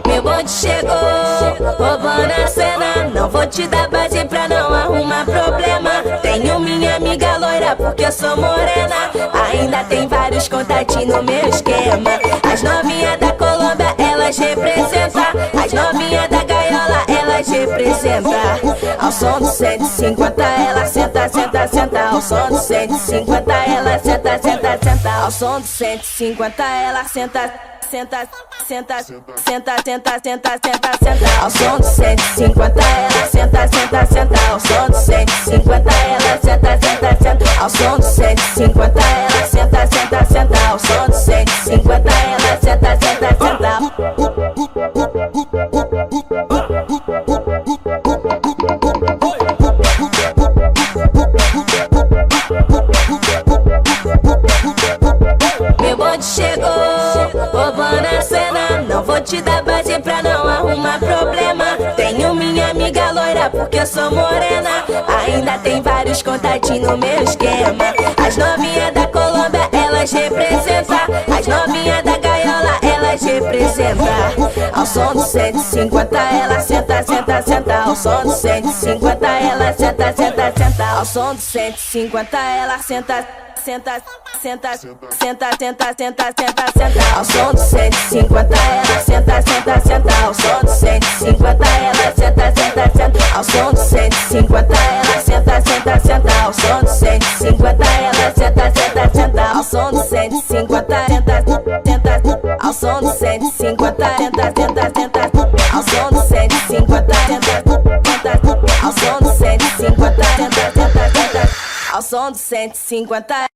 Meu bonde chegou, roubando a cena. Não vou te dar base pra não arrumar problema. Tenho minha amiga loira porque eu sou morena. Ainda tem vários contatinhos no meu esquema. As novinhas da Colômbia, elas representam. As novinhas da gaiola, elas representam. Ao som do 150 ela senta, senta, senta. Ao som do 150 ela senta, senta, senta. Ao som do 150 ela senta, senta, senta, senta, senta, senta, senta, senta. Ao som do 150 ela senta, senta, senta. Ao som do 150 ela senta, senta, senta. Ao som do 150 ela senta, senta, senta. Ao som do 150 ela senta, senta, senta. Meu bonde chegou, roubando a cena. Não vou te dar base pra não arrumar problema. Tenho minha amiga loira porque eu sou morena. Ainda tem vários contatinhos no meu esquema. As novinhas da Colômbia, elas representam. As novinhas da gaiola, elas representam. Ao som do 150 ela senta, senta, senta. Ao som do 150 ela senta, senta, senta. Ao som do 150 ela senta, senta, senta, senta, senta, senta, senta, senta. Ao som do 150 ela senta, senta, senta. Ao som do 150 ela senta, senta, senta. Ao som do 150 ela senta, senta, senta. Ao som do 150 ela senta, senta, senta. Ao som do 150 senta, senta. Ao som do 150 senta, senta, senta. Ao som do 150 senta, senta. Ao som do 150 senta, senta, senta. Ao som do 150